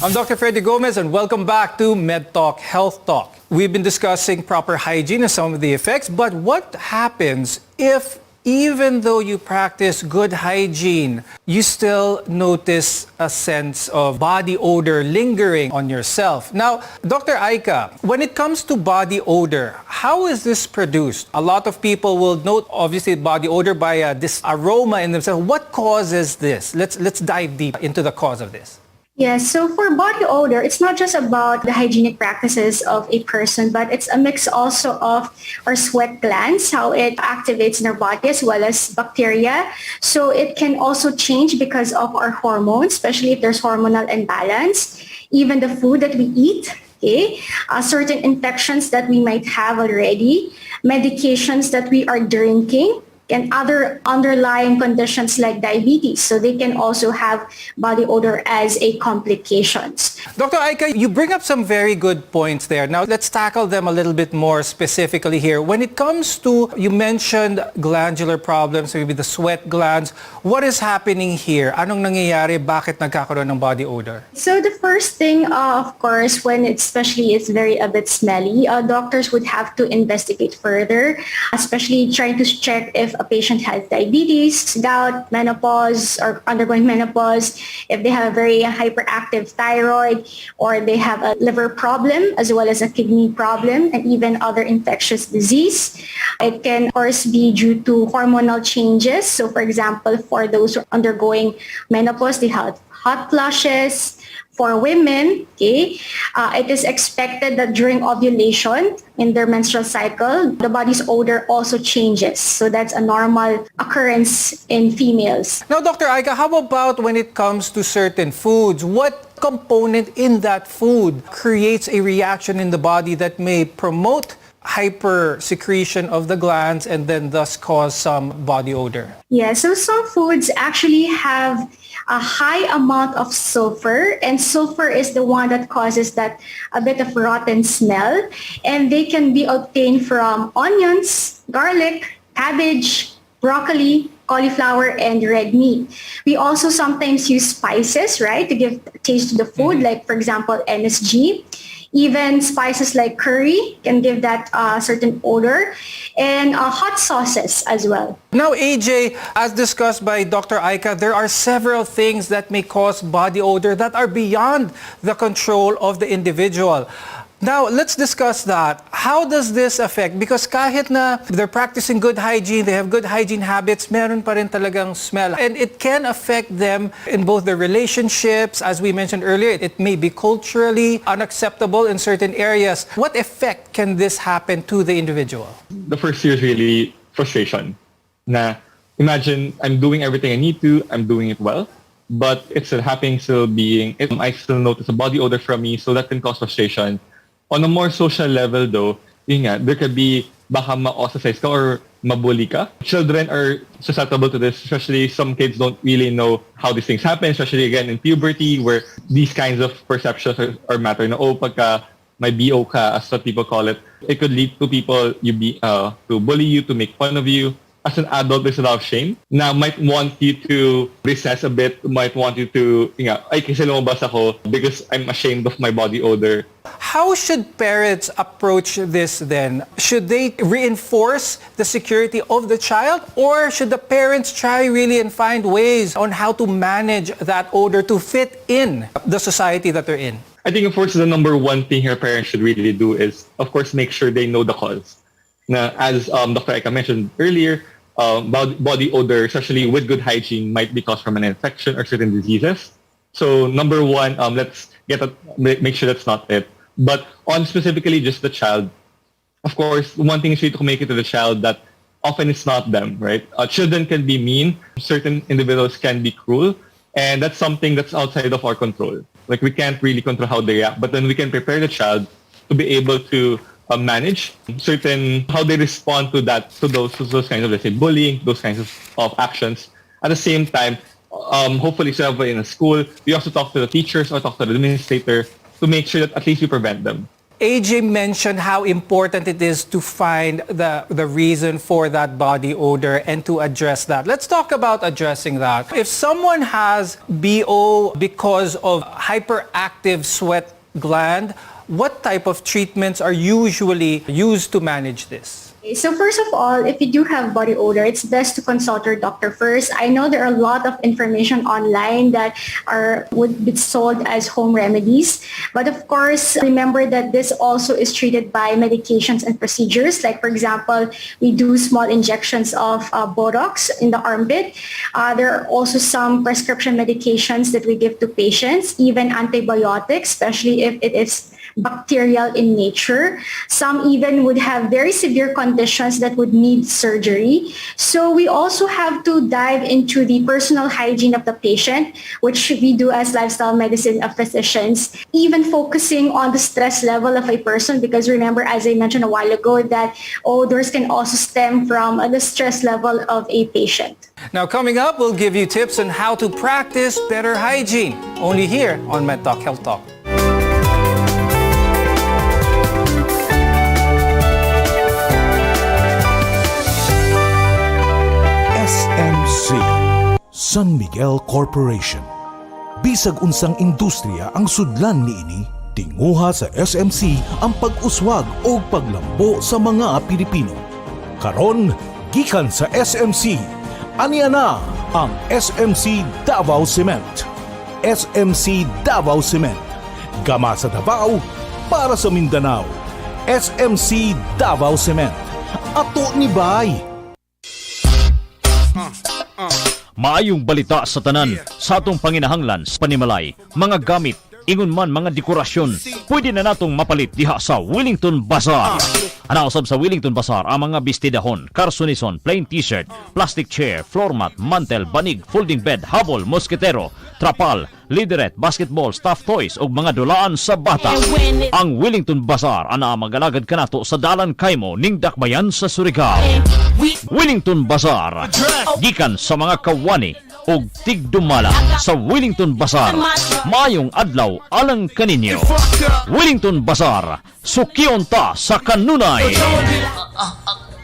I'm Dr. Freddy Gomez and welcome back to MedTalk Health Talk. We've been discussing proper hygiene and some of the effects, but what happens if even though you practice good hygiene, you still notice a sense of body odor lingering on yourself? Now, Dr. Aika, when it comes to body odor, how is this produced? A lot of people will note, obviously, body odor by this aroma in themselves. What causes this? Let's dive deep into the cause of this. Yes, so for body odor, it's not just about the hygienic practices of a person, but it's a mix also of our sweat glands, how it activates in our body, as well as bacteria. So it can also change because of our hormones, especially if there's hormonal imbalance, even the food that we eat, okay, certain infections that we might have already, medications that we are drinking, and other underlying conditions like diabetes. So they can also have body odor as a complications. Dr. Aika, you bring up some very good points there. Now, let's tackle them a little bit more specifically here. When it comes to, you mentioned glandular problems, maybe the sweat glands. What is happening here? Anong nangyayari? Bakit nagkakaroon ng body odor? So the first thing, of course, when especially it's a bit smelly, doctors would have to investigate further, especially trying to check if if a patient has diabetes, gout, menopause, or undergoing menopause, if they have a very hyperactive thyroid, or they have a liver problem as well as a kidney problem, and even other infectious disease. It can, of course, be due to hormonal changes. So, for example, for those who are undergoing menopause, they have hot flushes. For women, it is expected that during ovulation, in their menstrual cycle, the body's odor also changes. So that's a normal occurrence in females. Now, Dr. Aika, how about when it comes to certain foods? What component in that food creates a reaction in the body that may promote hyper secretion of the glands and then thus cause some body odor? Yeah, so some foods actually have a high amount of sulfur, and sulfur is the one that causes that a bit of rotten smell, and they can be obtained from onions, garlic, cabbage, broccoli, cauliflower, and red meat. We also sometimes use spices, right, to give taste to the food, like, for example, MSG. Even spices like curry can give that certain odor, and hot sauces as well. Now, AJ, as discussed by Dr. Aika, there are several things that may cause body odor that are beyond the control of the individual. Now, let's discuss that. How does this affect? Because kahit na they're practicing good hygiene, they have good hygiene habits, meron pa rin talagang smell. And it can affect them in both their relationships. As we mentioned earlier, it may be culturally unacceptable in certain areas. What effect can this happen to the individual? The first year is really frustration. Na imagine I'm doing everything I need to, I'm doing it well, but it's still happening, still being, I still notice a body odor from me, so that can cause frustration. On a more social level though, there could be baka ma-ostracize ka or mabully ka. Children are susceptible to this, especially some kids don't really know how these things happen, especially again in puberty where these kinds of perceptions are matter. Na, pagka may BO ka, as what people call it, it could lead to people to bully you, to make fun of you. As an adult, there's a lot of shame. Now, might want you to recess a bit, might want you to, ay, kasi lumabas ako because I'm ashamed of my body odor. How should parents approach this then? Should they reinforce the security of the child, or should the parents try really and find ways on how to manage that odor to fit in the society that they're in? I think, of course, the number one thing your parents should really do is, of course, make sure they know the cause. Now, as Dr. Aika mentioned earlier, body odor, especially with good hygiene, might be caused from an infection or certain diseases. So number one, let's make sure that's not it. But on specifically just the child, of course, one thing is to communicate to the child that often it's not them, right? Children can be mean, certain individuals can be cruel, and that's something that's outside of our control. Like, we can't really control how they react, but then we can prepare the child to be able to manage certain how they respond to those kinds of, let's say, bullying, those kinds of actions. At the same time, hopefully, so in a school, we also talk to the teachers or talk to the administrator to make sure that at least we prevent them. AJ mentioned how important it is to find the reason for that body odor and to address that. Let's talk about addressing that. If someone has BO because of hyperactive sweat gland, what type of treatments are usually used to manage this? So first of all, if you do have body odor, it's best to consult your doctor first. I know there are a lot of information online that would be sold as home remedies. But of course, remember that this also is treated by medications and procedures. Like, for example, we do small injections of Botox in the armpit. There are also some prescription medications that we give to patients, even antibiotics, especially if it is bacterial in nature. Some even would have very severe conditions that would need surgery. So we also have to dive into the personal hygiene of the patient, which we do as lifestyle medicine physicians, even focusing on the stress level of a person, because remember, as I mentioned a while ago, that odors can also stem from the stress level of a patient. Now, coming up, we'll give you tips on how to practice better hygiene, only here on MedTalk Health Talk. SMC San Miguel Corporation. Bisag unsang industriya ang sudlan niini, tinguha sa SMC ang pag-uswag o paglambo sa mga Pilipino. Karon, gikan sa SMC. Aniya na ang SMC Davao Cement. SMC Davao Cement. Gama sa Davao para sa Mindanao. SMC Davao Cement. Ato ni Bay. Maayong balita sa tanan sa atong panginahanglan sa panimalay, mga gamit, ingon man mga dekorasyon, pwede na natong mapalit diha sa Wellington Bazaar. Anausab sa Wellington Bazaar ang mga bestidahon, karsunison, plain t-shirt, plastic chair, floor mat, mantel, banig, folding bed, habol, mosketero, trapal, lideret, basketball, stuffed toys ug mga dulaan sa bata. Ang Wellington Bazaar ana magalagad kanato sa dalan Kaymo ning Dakbayan sa Surigao. Wellington Bazaar, gikan sa mga kawani ug tigdumala sa Wellington Bazaar. Maayong adlaw alang kaninyo. Wellington Bazaar, sukiyon ta sa kanunay.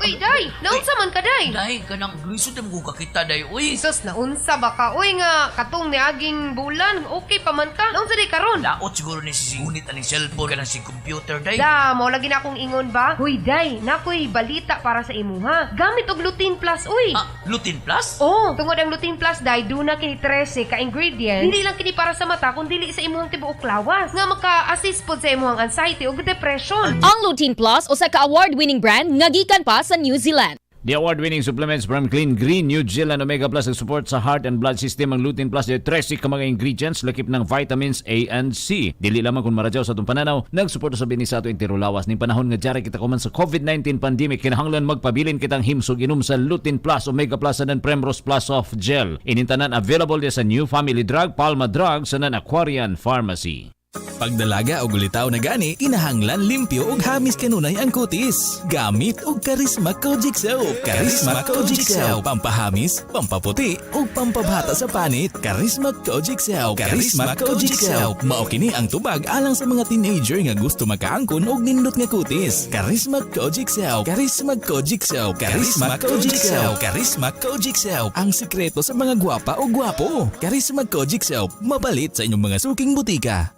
Uy, Day! Naunsa man ka, Day? Day, kanang glisod na mo kakita, Day, uy. Sus, naunsa ba ka? Uy nga, katong ni aging bulan, okay pa man ka? Naunsa di karon? Laot siguro ni sisingunit aning cellphone kanang si computer, Day. Da, mo lagi na akong ingon ba? Uy, Day, nakoy balita para sa imuha. Gamit og Lutein Plus, uy. Lutein Plus? Oo, tungod ang Lutein Plus, Day, doon na kini 13 ka ingredients. Hindi lang kini para sa mata, kundi sa imuhang tibuok lawas. Nga maka-assist pod sa imuhang anxiety ug depression. Ang Lutein Plus o sa ka-award-winning brand nga gikan pa sa New Zealand. The award-winning supplements from Clean Green New Zealand Omega Plus nag-support sa heart and blood system. Ang Lutein Plus ay 13 ka mga ingredients lakip ng vitamins A and C. Dili lamang kung maradyaw sa itong pananaw, nag-support sa bini sa ato intero lawas. Ning panahon nga diyari kita kuman sa COVID-19 pandemic, kinahanglan magpabilin kitang himsog inom sa Lutein Plus, Omega Plus, and Primrose Plus Soft Gel. Inintanan available sa New Family Drug, Palma Drug, sa Aquarian Pharmacy. Pagdalaga o gulitaw na gani, kinahanglan limpyo og hamis kanunay ang kutis. Gamit og Karisma Kojic Soap. Karisma Kojic Soap, pampahamis, pampaputi ug pampabata sa panit. Karisma Kojic Soap. Karisma Kojic Soap. Mao kini ang tubag alang sa mga teenager nga gusto makaangkon og nindot nga kutis. Karisma Kojic Soap. Karisma Kojic Soap. Karisma Kojic Soap. Karisma Kojic Soap. Ang sikreto sa mga gwapa o gwapo. Karisma Kojic Soap. Mabalit sa inyong mga suking butika.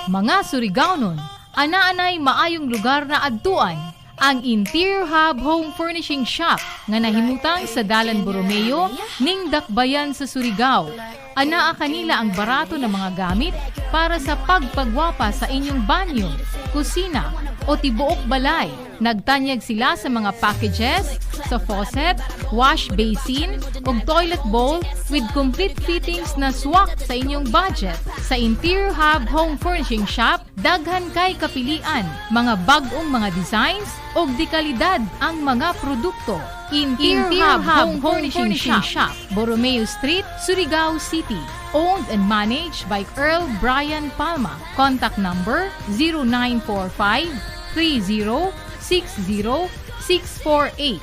Mga Surigaonon, ana-anay maayong lugar na adtuan ang Interior Hub Home Furnishing Shop nga nahimutang sa Dalan Borromeo ning Dakbayan sa Surigao. Anaa kanila ang barato ng mga gamit para sa pagpagwapa sa inyong banyo, kusina o tibuok balay. Nagtanyag sila sa mga packages, sa faucet, wash basin ug toilet bowl with complete fittings na swak sa inyong budget. Sa Interior Hub Home Furnishing Shop, daghan kay kapilian, mga bag-ong mga designs ug dekalidad ang mga produkto. Interior Hub Home Furnishing Shop, Borromeo Street, Surigao City. Owned and managed by Earl Brian Palma. Contact number 0945 30-60648.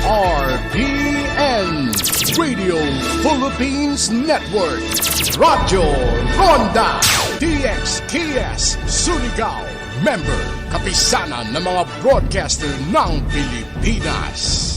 RPN Radio Philippines Network. Radyo Ronda DXKS Surigao. Member, kapisanan ng mga broadcaster ng Pilipinas.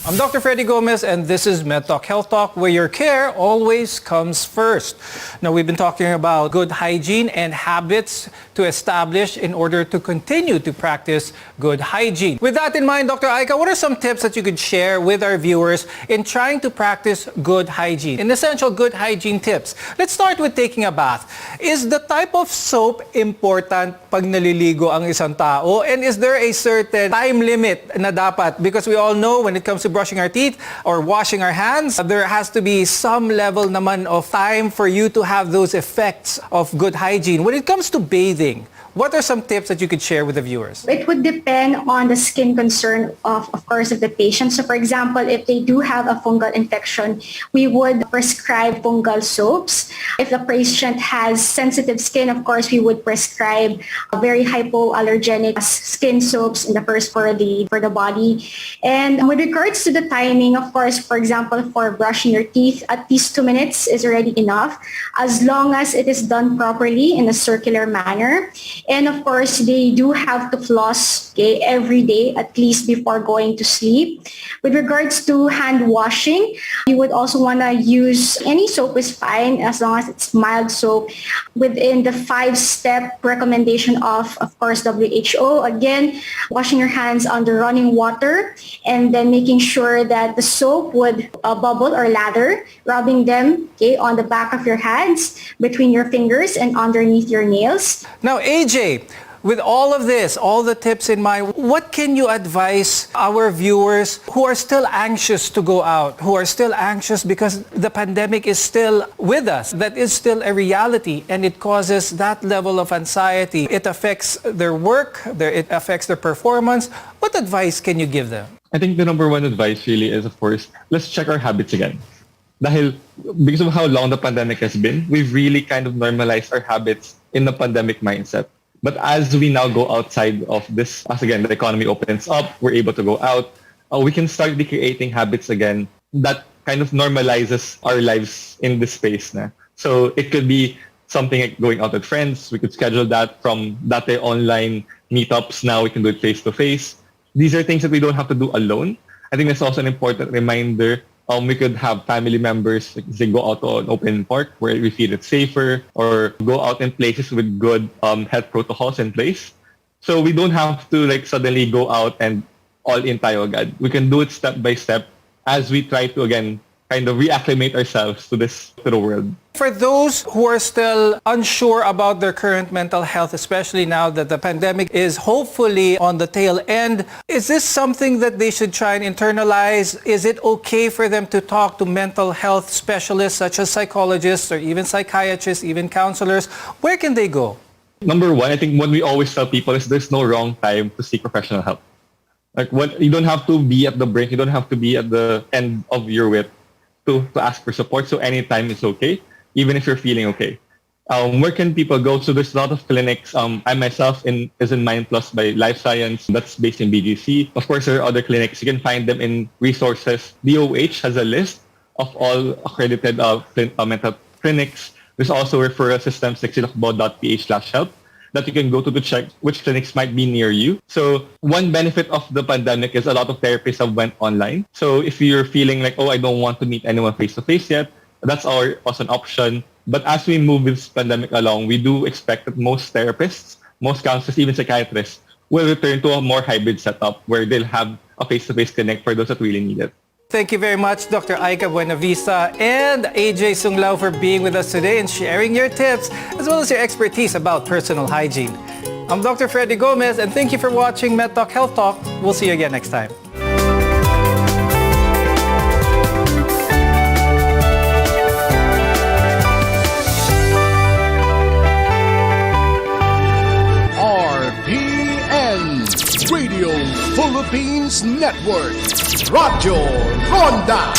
I'm Dr. Freddy Gomez, and this is MedTalk Health Talk, where your care always comes first. Now, we've been talking about good hygiene and habits to establish in order to continue to practice good hygiene. With that in mind, Dr. Aika, what are some tips that you could share with our viewers in trying to practice good hygiene? In essential good hygiene tips, let's start with taking a bath. Is the type of soap important pag naliligo ang isang tao? And is there a certain time limit na dapat? Because we all know when it comes to brushing our teeth or washing our hands, there has to be some level naman of time for you to have those effects of good hygiene. When it comes to bathing, what are some tips that you could share with the viewers? It would depend on the skin concern of course, of the patient. So for example, if they do have a fungal infection, we would prescribe fungal soaps. If the patient has sensitive skin, of course, we would prescribe very hypoallergenic skin soaps in the first for the body. And with regards to the timing, of course, for example, for brushing your teeth, at least 2 minutes is already enough, as long as it is done properly in a circular manner. And of course, they do have to floss, okay, every day, at least before going to sleep. With regards to hand washing, you would also want to use any soap is fine as long as it's mild soap within the 5-step recommendation of course, WHO. Again, washing your hands under running water and then making sure that the soap would bubble or lather, rubbing them, okay, on the back of your hands, between your fingers and underneath your nails. Now, AJ, with all of this, all the tips in mind, what can you advise our viewers who are still anxious to go out, who are still anxious because the pandemic is still with us? That is still a reality, and it causes that level of anxiety. It affects their work, it affects their performance. What advice can you give them? I think the number one advice really is, of course, let's check our habits again. Because of how long the pandemic has been, we've really kind of normalized our habits in the pandemic mindset. But as we now go outside of this, as again, the economy opens up, we're able to go out, we can start recreating habits again that kind of normalizes our lives in this space na. So it could be something like going out with friends. We could schedule that from dati online meetups. Now we can do it face-to-face. These are things that we don't have to do alone. I think that's also an important reminder. We could have family members, like, they go out to an open park where we feel it's safer, or go out in places with good health protocols in place. So we don't have to suddenly go out and all in tayo agad. We can do it step by step as we try to, again, kind of reacclimate ourselves to the world. For those who are still unsure about their current mental health, especially now that the pandemic is hopefully on the tail end, is this something that they should try and internalize? Is it okay for them to talk to mental health specialists such as psychologists or even psychiatrists, even counselors? Where can they go? Number one, I think what we always tell people is there's no wrong time to seek professional help. You don't have to be at the brink, you don't have to be at the end of your wit to ask for support. So anytime is okay, even if you're feeling okay. Where can people go? So there's a lot of clinics. I myself is in Mind Plus by Life Science. That's based in BGC. Of course, there are other clinics. You can find them in resources. DOH has a list of all accredited mental clinics. There's also referral systems like silakbo.ph/help that you can go to check which clinics might be near you. So one benefit of the pandemic is a lot of therapists have went online. So if you're feeling like, I don't want to meet anyone face-to-face yet, that's also an option. But as we move this pandemic along, we do expect that most therapists, most counselors, even psychiatrists, will return to a more hybrid setup where they'll have a face-to-face clinic for those that really need it. Thank you very much, Dr. Aika Buenavista and AJ Sunglao, for being with us today and sharing your tips as well as your expertise about personal hygiene. I'm Dr. Freddy Gomez, and thank you for watching MedTalk Health Talk. We'll see you again next time. RPN Radio Philippines Network. Radyo Ronda.